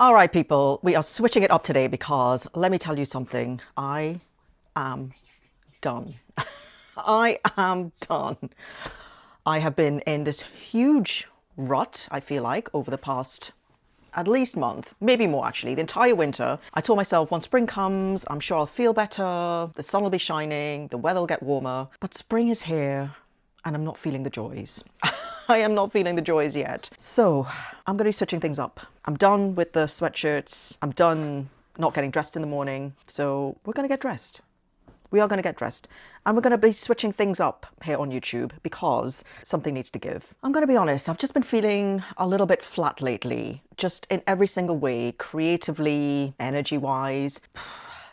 All right, people, we are switching it up today because let me tell you something. I am done. I am done. I have been in this huge rut, I feel like, over the past at least month, maybe more actually, the entire winter. I told myself once spring comes, I'm sure I'll feel better, the sun will be shining, the weather will get warmer. But spring is here and I'm not feeling the joys. I am not feeling the joys yet. So I'm going to be switching things up. I'm done with the sweatshirts. I'm done not getting dressed in the morning. So we're going to get dressed. We are going to get dressed. And we're going to be switching things up here on YouTube because something needs to give. I'm going to be honest, I've just been feeling a little bit flat lately. Just in every single way, creatively, energy-wise.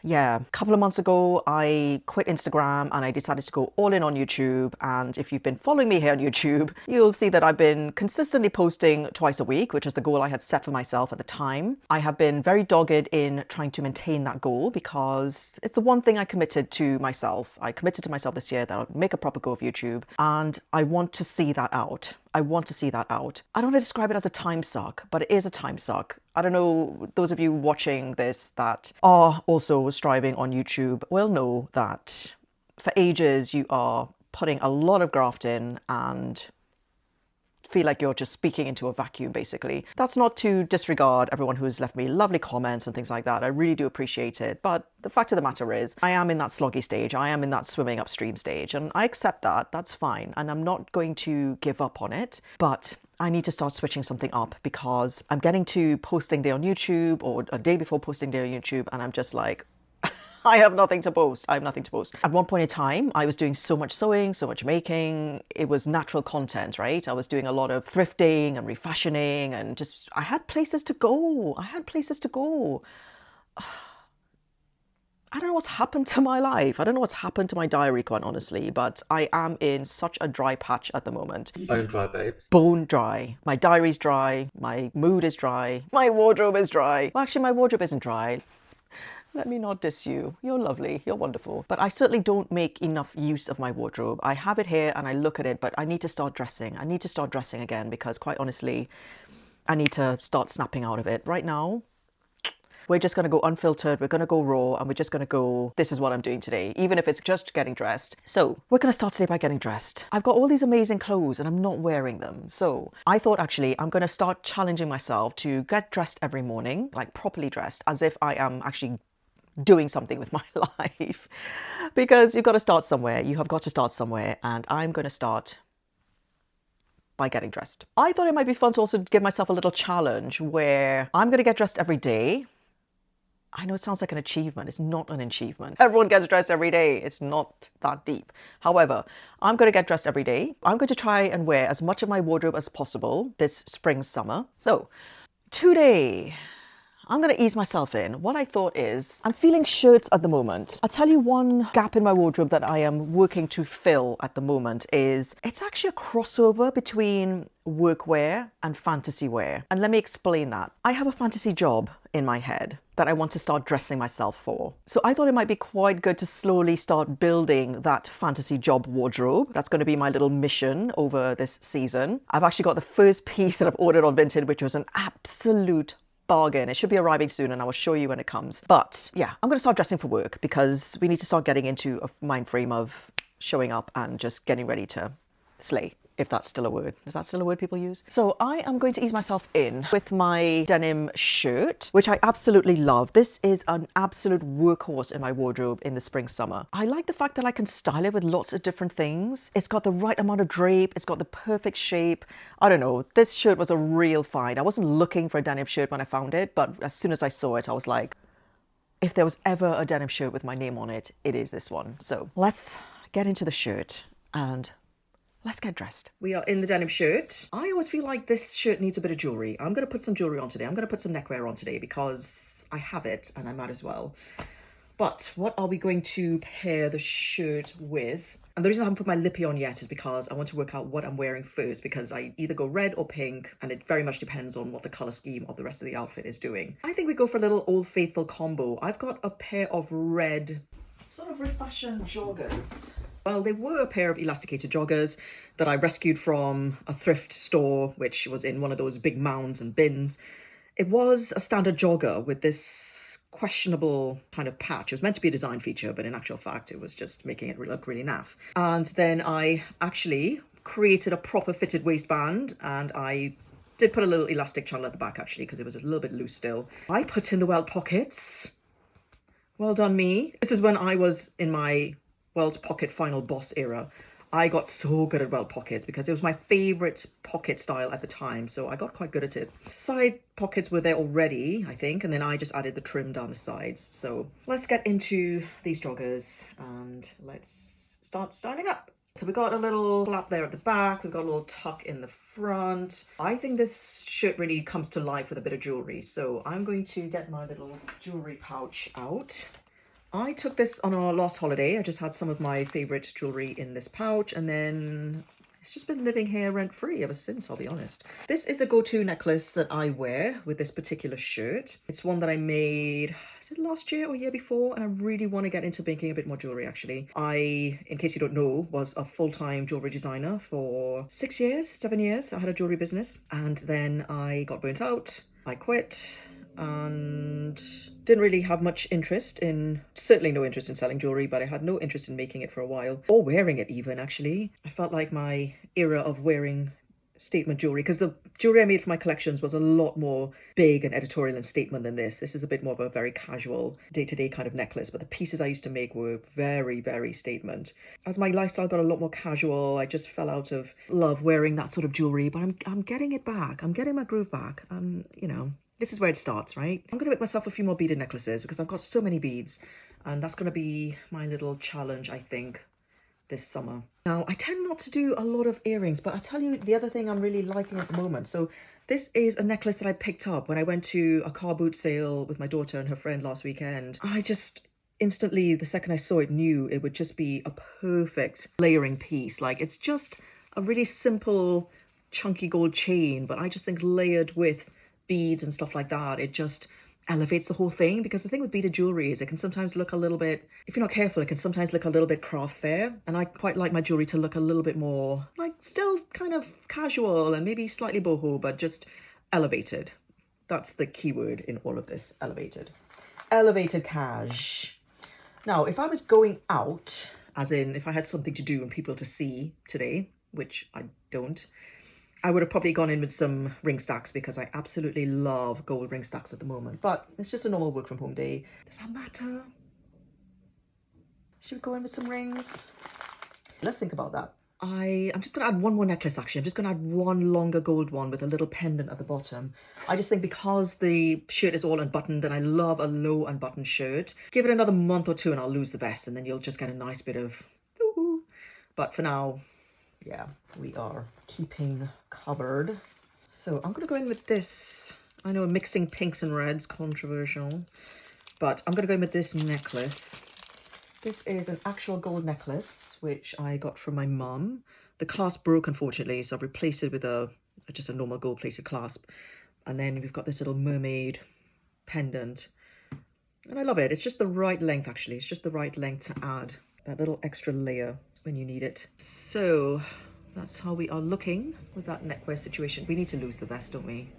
Yeah, a couple of months ago, I quit Instagram and I decided to go all in on YouTube. And if you've been following me here on YouTube, you'll see that I've been consistently posting twice a week, which is the goal I had set for myself at the time. I have been very dogged in trying to maintain that goal because it's the one thing I committed to myself. I committed to myself this year that I would make a proper go of YouTube, and I want to see that out. I want to see that out. I don't want to describe it as a time suck, but it is a time suck. I don't know, those of you watching this that are also striving on YouTube will know that for ages you are putting a lot of graft in and feel like you're just speaking into a vacuum, basically. That's not to disregard everyone who's left me lovely comments and things like that. I really do appreciate it. But the fact of the matter is, I am in that sloggy stage. I am in that swimming upstream stage. And I accept that. That's fine. And I'm not going to give up on it. But I need to start switching something up because I'm getting to posting day on YouTube or a day before posting day on YouTube. And I'm just like, I have nothing to post. I have nothing to post. At one point in time, I was doing so much sewing, so much making. It was natural content, right? I was doing a lot of thrifting and refashioning and just, I had places to go. I had places to go. I don't know what's happened to my life. I don't know what's happened to my diary, quite honestly, but I am in such a dry patch at the moment. Bone dry, babes. Bone dry. My diary's dry. My mood is dry. My wardrobe is dry. Well, actually, my wardrobe isn't dry. Let me not diss you. You're lovely. You're wonderful. But I certainly don't make enough use of my wardrobe. I have it here and I look at it, but I need to start dressing. I need to start dressing again because quite honestly, I need to start snapping out of it. Right now, we're just going to go unfiltered. We're going to go raw and we're just going to go, this is what I'm doing today, even if it's just getting dressed. So we're going to start today by getting dressed. I've got all these amazing clothes and I'm not wearing them. So I thought actually I'm going to start challenging myself to get dressed every morning, like properly dressed, as if I am actually doing something with my life, because you've got to start somewhere. You have got to start somewhere, and I'm going to start by getting dressed. I thought it might be fun to also give myself a little challenge where I'm going to get dressed every day. I know it sounds like an achievement. It's not an achievement. Everyone gets dressed every day. It's not that deep. However, I'm going to get dressed every day. I'm going to try and wear as much of my wardrobe as possible this spring, summer. So today, I'm going to ease myself in. What I thought is, I'm feeling shirts at the moment. I'll tell you one gap in my wardrobe that I am working to fill at the moment is, it's actually a crossover between workwear and fantasy wear. And let me explain that. I have a fantasy job in my head that I want to start dressing myself for. So I thought it might be quite good to slowly start building that fantasy job wardrobe. That's going to be my little mission over this season. I've actually got the first piece that I've ordered on Vinted, which was an absolute bargain. It should be arriving soon and I will show you when it comes. But yeah, I'm going to start dressing for work because we need to start getting into a mind frame of showing up and just getting ready to slay. If that's still a word. Is that still a word people use? So I am going to ease myself in with my denim shirt, which I absolutely love. This is an absolute workhorse in my wardrobe in the spring, summer. I like the fact that I can style it with lots of different things. It's got the right amount of drape. It's got the perfect shape. I don't know. This shirt was a real find. I wasn't looking for a denim shirt when I found it, but as soon as I saw it, I was like, if there was ever a denim shirt with my name on it, it is this one. So let's get into the shirt and let's get dressed. We are in the denim shirt. I always feel like this shirt needs a bit of jewellery. I'm going to put some jewellery on today. I'm going to put some neckwear on today because I have it and I might as well. But what are we going to pair the shirt with? And the reason I haven't put my lippy on yet is because I want to work out what I'm wearing first, because I either go red or pink and it very much depends on what the colour scheme of the rest of the outfit is doing. I think we go for a little Old Faithful combo. I've got a pair of red sort of refashion joggers. Well, they were a pair of elasticated joggers that I rescued from a thrift store, which was in one of those big mounds and bins It was a standard jogger with this questionable kind of patch. It was meant to be a design feature, but in actual fact, it was just making it look really naff. And then I actually created a proper fitted waistband, and I did put a little elastic channel at the back actually because it was a little bit loose still. I put in the welt pockets. Well done me. This is when I was in my welt pocket final boss era. I got so good at welt pockets because it was my favorite pocket style at the time. So I got quite good at it. Side pockets were there already, I think. And then I just added the trim down the sides. So let's get into these joggers and let's start styling up. So we got a little flap there at the back. We've got a little tuck in the front. I think this shirt really comes to life with a bit of jewelry. So I'm going to get my little jewelry pouch out. I took this on our last holiday. I just had some of my favorite jewelry in this pouch, and then it's just been living here rent-free ever since, I'll be honest. This is the go-to necklace that I wear with this particular shirt. It's one that I made, is it last year or year before? And I really want to get into making a bit more jewelry, actually. I, in case you don't know, was a full-time jewelry designer for 7 years. I had a jewelry business, and then I got burnt out. I quit and didn't really have much interest in, certainly no interest in selling jewelry, but I had no interest in making it for a while, or wearing it even, actually. I felt like my era of wearing statement jewelry, because the jewelry I made for my collections was a lot more big and editorial and statement than this. This is a bit more of a very casual day-to-day kind of necklace, but the pieces I used to make were very, very statement. As my lifestyle got a lot more casual, I just fell out of love wearing that sort of jewelry, but I'm getting it back. I'm getting my groove back. You know, this is where it starts, right? I'm going to make myself a few more beaded necklaces because I've got so many beads, and that's going to be my little challenge, I think, this summer. Now, I tend not to do a lot of earrings, but I'll tell you the other thing I'm really liking at the moment. So this is a necklace that I picked up when I went to a car boot sale with my daughter and her friend last weekend. I just instantly, the second I saw it, knew it would just be a perfect layering piece. Like, it's just a really simple, chunky gold chain, but I just think layered with beads and stuff like that, it just elevates the whole thing. Because the thing with beaded jewelry is it can sometimes look a little bit, if you're not careful, it can sometimes look a little bit craft fair, and I quite like my jewelry to look a little bit more like still kind of casual and maybe slightly boho, but just elevated. That's the key word in all of this. Elevated cash. Now, if I was going out, as in if I had something to do and people to see today, which I don't, I would have probably gone in with some ring stacks because I absolutely love gold ring stacks at the moment. But it's just a normal work from home day. Does that matter? Should we go in with some rings? Let's think about that. I'm just going to add one more necklace, actually. I'm just going to add one longer gold one with a little pendant at the bottom. I just think because the shirt is all unbuttoned and I love a low unbuttoned shirt, give it another month or two and I'll lose the vest and then you'll just get a nice bit of woo-hoo. But for now, yeah, we are keeping covered. So I'm going to go in with this. I know mixing pinks and reds, controversial, but I'm going to go in with this necklace. This is an actual gold necklace, which I got from my mum. The clasp broke, unfortunately, so I've replaced it with just a normal gold plated clasp. And then we've got this little mermaid pendant. And I love it. It's just the right length, actually. It's just the right length to add that little extra layer when you need it. So that's how we are looking with that neckwear situation. We need to lose the vest, don't we?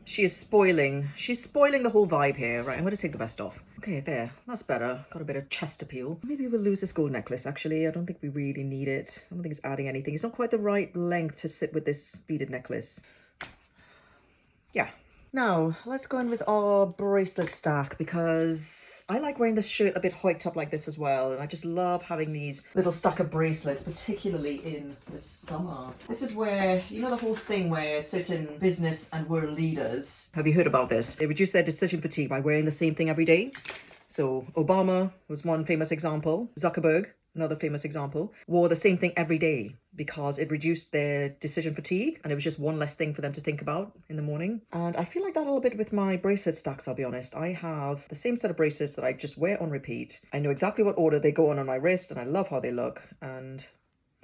She's spoiling the whole vibe here. Right, I'm going to take the vest off. Okay, there, that's better. Got a bit of chest appeal. Maybe we'll lose this gold necklace, actually. I don't think we really need it. I don't think it's adding anything. It's not quite the right length to sit with this beaded necklace. Yeah. Now, let's go in with our bracelet stack because I like wearing this shirt a bit hiked up like this as well. And I just love having these little stack of bracelets, particularly in the summer. This is where, you know, the whole thing where certain business and world leaders, have you heard about this? They reduce their decision fatigue by wearing the same thing every day. So Obama was one famous example. Zuckerberg, another famous example, wore the same thing every day because it reduced their decision fatigue and it was just one less thing for them to think about in the morning. And I feel like that a little bit with my bracelet stacks, I'll be honest. I have the same set of bracelets that I just wear on repeat. I know exactly what order they go on my wrist and I love how they look, and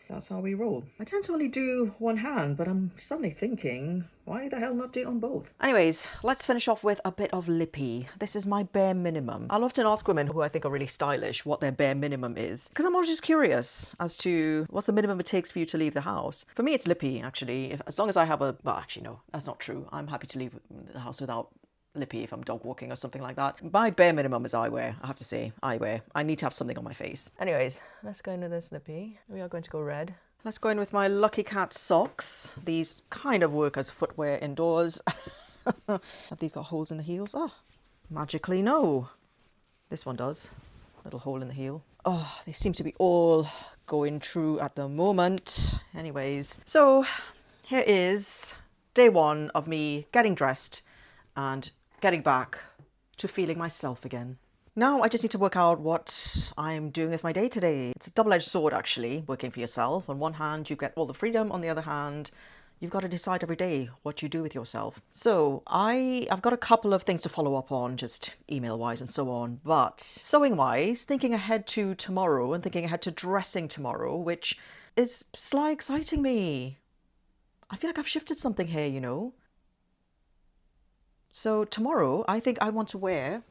that's how we roll. I tend to only do one hand, but I'm suddenly thinking, why the hell not do it on both? Anyways, let's finish off with a bit of lippy. This is my bare minimum. I'll often ask women who I think are really stylish what their bare minimum is, because I'm always just curious as to what's the minimum it takes for you to leave the house. For me, it's lippy, actually. As long as I have well, actually, no, that's not true. I'm happy to leave the house without lippy if I'm dog walking or something like that. My bare minimum is eyewear, I have to say, eyewear. I need to have something on my face. Anyways, let's go into this lippy. We are going to go red. Let's go in with my Lucky Cat socks. These kind of work as footwear indoors. Have these got holes in the heels? Oh, magically no. This one does. Little hole in the heel. Oh, they seem to be all going through at the moment. Anyways, so here is day one of me getting dressed and getting back to feeling myself again. Now I just need to work out what I'm doing with my day today. It's a double-edged sword, actually, working for yourself. On one hand, you get all the freedom. On the other hand, you've got to decide every day what you do with yourself. So I've got a couple of things to follow up on, just email-wise and so on. But sewing-wise, thinking ahead to tomorrow and thinking ahead to dressing tomorrow, which is slightly exciting me. I feel like I've shifted something here, you know. So tomorrow, I think I want to wear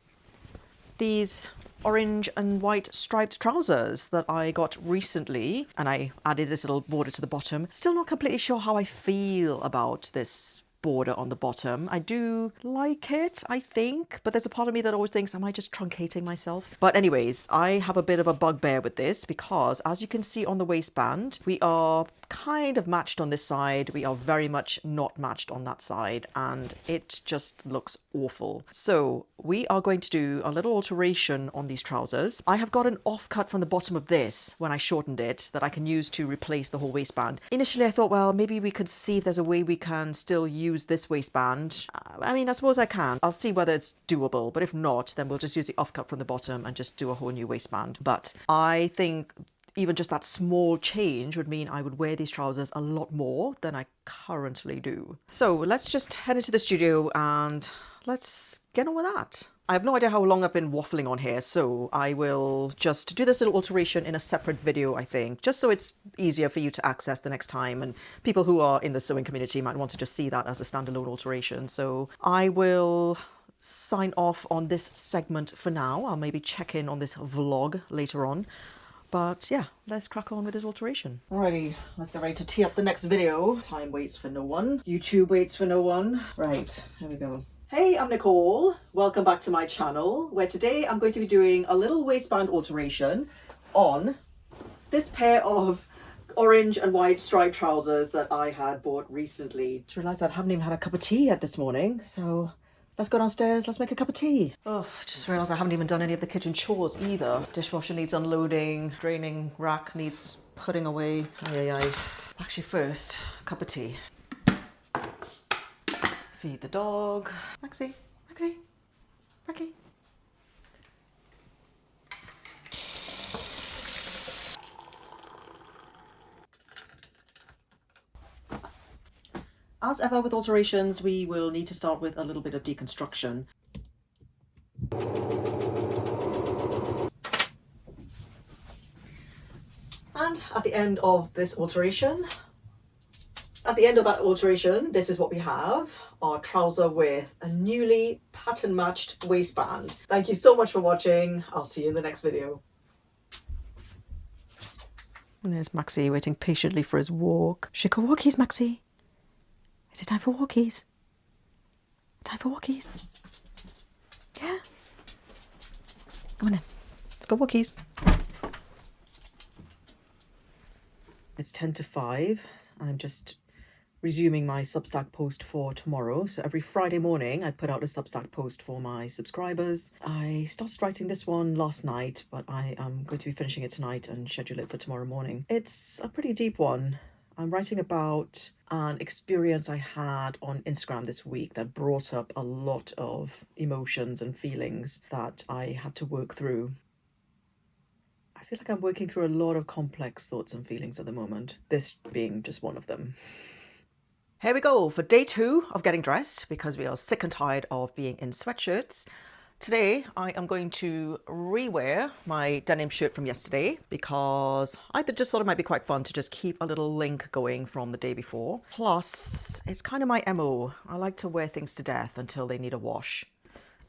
these orange and white striped trousers that I got recently, and I added this little border to the bottom. Still not completely sure how I feel about this border on the bottom. I do like it, I think, but there's a part of me that always thinks, am I just truncating myself? But anyways, I have a bit of a bugbear with this because, as you can see on the waistband, we are kind of matched on this side. We are very much not matched on that side, and it just looks awful. So we are going to do a little alteration on these trousers. I have got an offcut from the bottom of this when I shortened it that I can use to replace the whole waistband. Initially I thought, well, maybe we could see if there's a way we can still use this waistband. I mean, I suppose I can. I'll see whether it's doable, but if not, then we'll just use the offcut from the bottom and just do a whole new waistband. But I think even just that small change would mean I would wear these trousers a lot more than I currently do. So let's just head into the studio and let's get on with that. I have no idea how long I've been waffling on here, so I will just do this little alteration in a separate video, I think, just so it's easier for you to access the next time, and people who are in the sewing community might want to just see that as a standalone alteration. So I will sign off on this segment for now. I'll maybe check in on this vlog later on. But yeah, let's crack on with this alteration. Alrighty, let's get ready to tee up the next video. Time waits for no one. YouTube waits for no one. Right, here we go. Hey, I'm Nicole. Welcome back to my channel, where today I'm going to be doing a little waistband alteration on this pair of orange and white striped trousers that I had bought recently. Just realised I haven't even had a cup of tea yet this morning, so let's go downstairs, let's make a cup of tea. Oh, just realised I haven't even done any of the kitchen chores either. Dishwasher needs unloading, draining rack needs putting away. Actually first, cup of tea. Feed the dog. Maxie, Ricky. As ever with alterations, we will need to start with a little bit of deconstruction. And at the end of this alteration, this is what we have, our trouser with a newly pattern matched waistband. Thank you so much for watching. I'll see you in the next video. And there's Maxie waiting patiently for his walk. Should we go walkies, Maxie? Is it time for walkies? Time for walkies? Yeah? Come on in. Let's go walkies. It's 10 to 5. I'm just resuming my Substack post for tomorrow. So every Friday morning I put out a Substack post for my subscribers. I started writing this one last night, but I am going to be finishing it tonight and schedule it for tomorrow morning. It's a pretty deep one. I'm writing about an experience I had on Instagram this week that brought up a lot of emotions and feelings that I had to work through. I feel like I'm working through a lot of complex thoughts and feelings at the moment, this being just one of them. Here we go for day 2 of getting dressed, because we are sick and tired of being in sweatshirts. Today I am going to rewear my denim shirt from yesterday because I just thought it might be quite fun to just keep a little link going from the day before. Plus, it's kind of my MO. I like to wear things to death until they need a wash.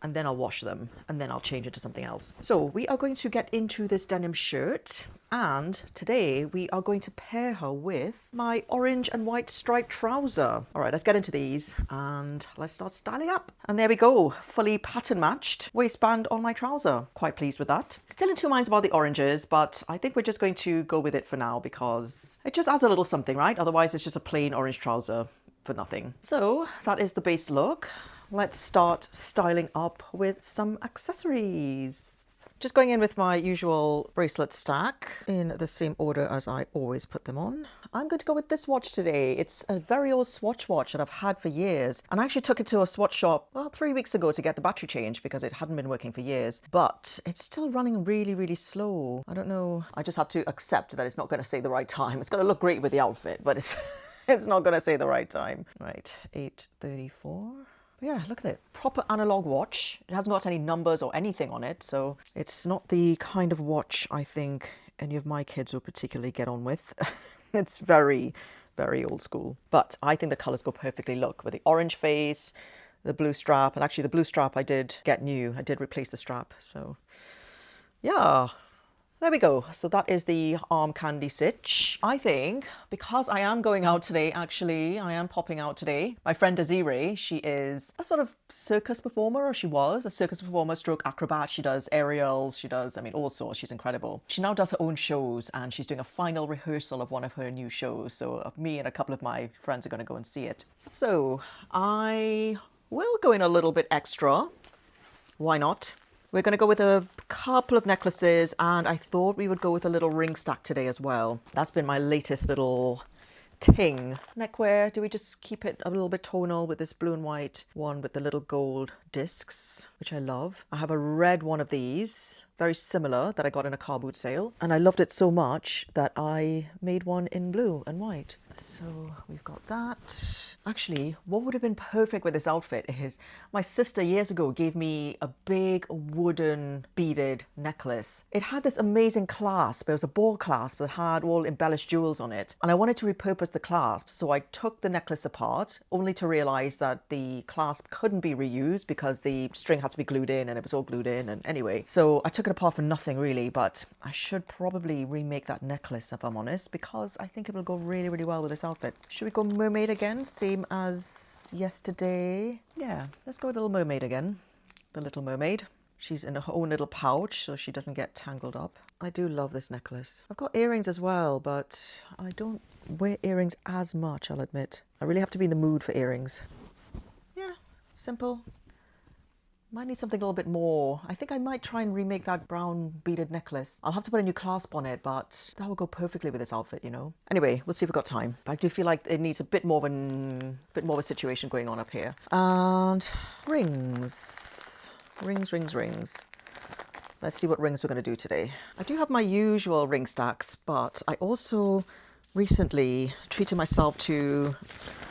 and then I'll wash them, and then I'll change it to something else. So we are going to get into this denim shirt, and today we are going to pair her with my orange and white striped trouser. All right, let's get into these and let's start styling up. And there we go, fully pattern matched waistband on my trouser. Quite pleased with that. Still in two minds about the oranges, but I think we're just going to go with it for now because it just adds a little something, right? Otherwise it's just a plain orange trouser for nothing. So that is the base look. Let's start styling up with some accessories. Just going in with my usual bracelet stack in the same order as I always put them on. I'm going to go with this watch today. It's a very old Swatch watch that I've had for years. And I actually took it to a Swatch shop, well, 3 weeks ago to get the battery changed because it hadn't been working for years. But it's still running really, really slow. I don't know. I just have to accept that it's not going to say the right time. It's going to look great with the outfit, but it's not going to say the right time. Right, 8:34. Yeah, look at it. Proper analog watch. It hasn't got any numbers or anything on it, so it's not the kind of watch I think any of my kids will particularly get on with. It's very, very old school. But I think the colours go perfectly. Look, with the orange face, the blue strap, and actually the blue strap I did get new. I did replace the strap, so yeah. There we go. So that is the arm candy stitch. I think because I am going out today, actually, I am popping out today. My friend Desiree, she is a sort of circus performer, or she was a circus performer stroke acrobat. She does aerials, she does, I mean, all sorts. She's incredible. She now does her own shows and she's doing a final rehearsal of one of her new shows. So me and a couple of my friends are going to go and see it. So I will go in a little bit extra. Why not? We're going to go with a couple of necklaces, and I thought we would go with a little ring stack today as well. That's been my latest little ting. Neckwear, do we just keep it a little bit tonal with this blue and white one with the little gold discs, which I love. I have a red one of these, very similar, that I got in a car boot sale, and I loved it so much that I made one in blue and white. So we've got that. Actually, what would have been perfect with this outfit is my sister years ago gave me a big wooden beaded necklace. It had this amazing clasp. It was a ball clasp that had all embellished jewels on it. And I wanted to repurpose the clasp. So I took the necklace apart, only to realize that the clasp couldn't be reused because the string had to be glued in and it was all glued in. And anyway, so I took it apart for nothing really, but I should probably remake that necklace if I'm honest, because I think it will go really, really well with this outfit. Should we go mermaid again? Same as yesterday. Yeah, let's go with the little mermaid again. The little mermaid. She's in her own little pouch so she doesn't get tangled up. I do love this necklace. I've got earrings as well, but I don't wear earrings as much, I'll admit. I really have to be in the mood for earrings. Yeah, simple. Might need something a little bit more. I think I might try and remake that brown beaded necklace. I'll have to put a new clasp on it, but that will go perfectly with this outfit, you know. Anyway, we'll see if we've got time. But I do feel like it needs a bit more of a situation going on up here. And rings. Rings. Let's see what rings we're going to do today. I do have my usual ring stacks, but I also recently treated myself to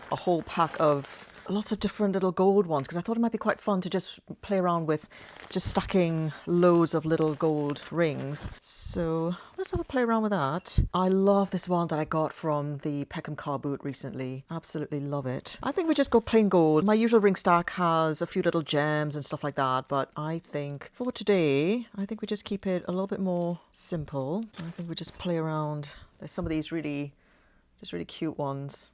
a whole pack of lots of different little gold ones because I thought it might be quite fun to just play around with just stacking loads of little gold rings. So let's have a play around with that. I love this one that I got from the Peckham car boot recently. Absolutely love it. I think we just go plain gold. My usual ring stack has a few little gems and stuff like that, but I think for today, I think we just keep it a little bit more simple. I think we just play around. There's some of these really cute ones.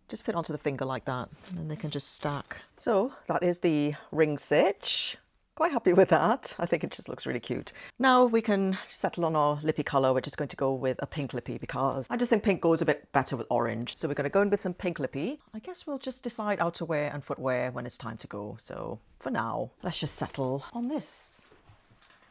Just fit onto the finger like that, and then they can just stack. So that is the ring stitch. Quite happy with that. I think it just looks really cute. Now we can settle on our lippy colour. We're just going to go with a pink lippy because I just think pink goes a bit better with orange. So we're going to go in with some pink lippy. I guess we'll just decide outerwear and footwear when it's time to go. So for now, let's just settle on this.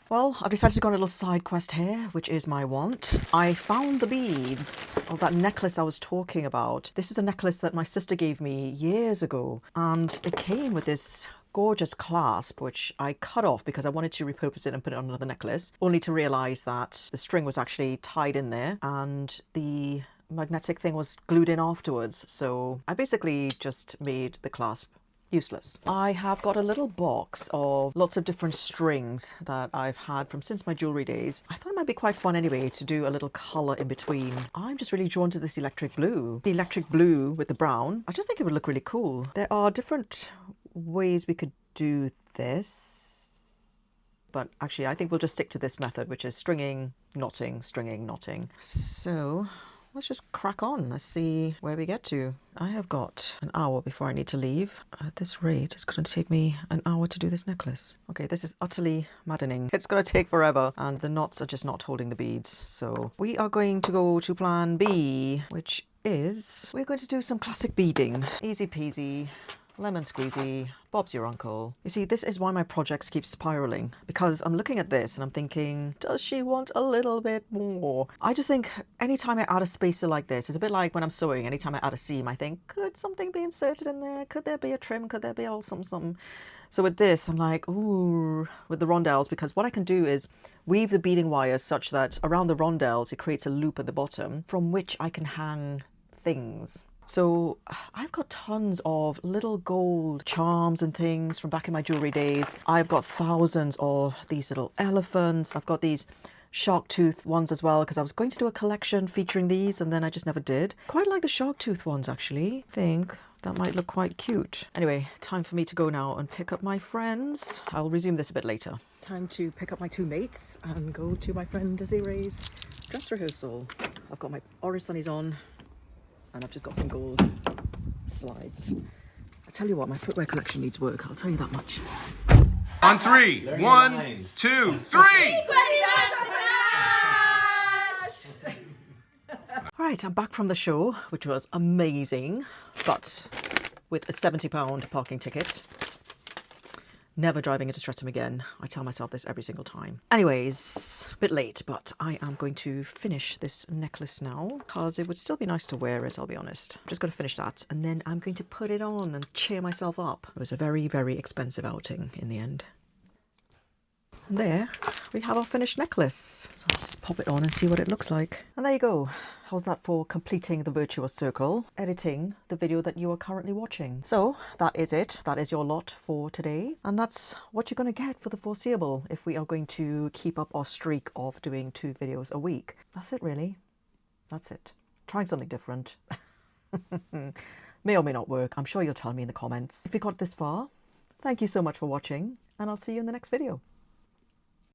Well, I've decided to go on a little side quest here, which is my want. I found the beads of that necklace I was talking about. This is a necklace that my sister gave me years ago, and it came with this gorgeous clasp, which I cut off because I wanted to repurpose it and put it on another necklace, only to realize that the string was actually tied in there and the magnetic thing was glued in afterwards. So I basically just made the clasp useless. I have got a little box of lots of different strings that I've had from since my jewellery days. I thought it might be quite fun anyway to do a little colour in between. I'm just really drawn to this electric blue. The electric blue with the brown. I just think it would look really cool. There are different ways we could do this, but actually I think we'll just stick to this method, which is stringing, knotting, stringing, knotting. So let's just crack on. Let's see where we get to. I have got an hour before I need to leave. At this rate, it's going to take me an hour to do this necklace. Okay, this is utterly maddening. It's going to take forever, and the knots are just not holding the beads. So we are going to go to plan B, which is we're going to do some classic beading. Easy peasy. Lemon squeezy, Bob's your uncle. You see, this is why my projects keep spiraling, because I'm looking at this and I'm thinking, does she want a little bit more? I just think anytime I add a spacer like this, it's a bit like when I'm sewing, anytime I add a seam, I think, could something be inserted in there? Could there be a trim? Could there be all some? So with this, I'm like, ooh, with the rondelles, because what I can do is weave the beading wires such that around the rondelles, it creates a loop at the bottom from which I can hang things. So I've got tons of little gold charms and things from back in my jewellery days. I've got thousands of these little elephants. I've got these shark tooth ones as well, because I was going to do a collection featuring these and then I just never did. Quite like the shark tooth ones actually. I think that might look quite cute. Anyway, time for me to go now and pick up my friends. I'll resume this a bit later. Time to pick up my two mates and go to my friend Desiree's dress rehearsal. I've got my orange sunnies on. And I've just got some gold slides. I tell you what, my footwear collection needs work, I'll tell you that much. On three. 1, 2, 3! Alright, I'm back from the show, which was amazing, but with a £70 parking ticket. Never driving into Streatham again. I tell myself this every single time. Anyways, a bit late, but I am going to finish this necklace now because it would still be nice to wear it, I'll be honest. I'm just going to finish that and then I'm going to put it on and cheer myself up. It was a very, very expensive outing in the end. And there we have our finished necklace. So I'll just pop it on and see what it looks like. And there you go. How's that for completing the virtuous circle, editing the video that you are currently watching? So that is it. That is your lot for today. And that's what you're going to get for the foreseeable if we are going to keep up our streak of doing 2 videos a week. That's it really. That's it. Trying something different. May or may not work. I'm sure you'll tell me in the comments. If you got this far, thank you so much for watching and I'll see you in the next video.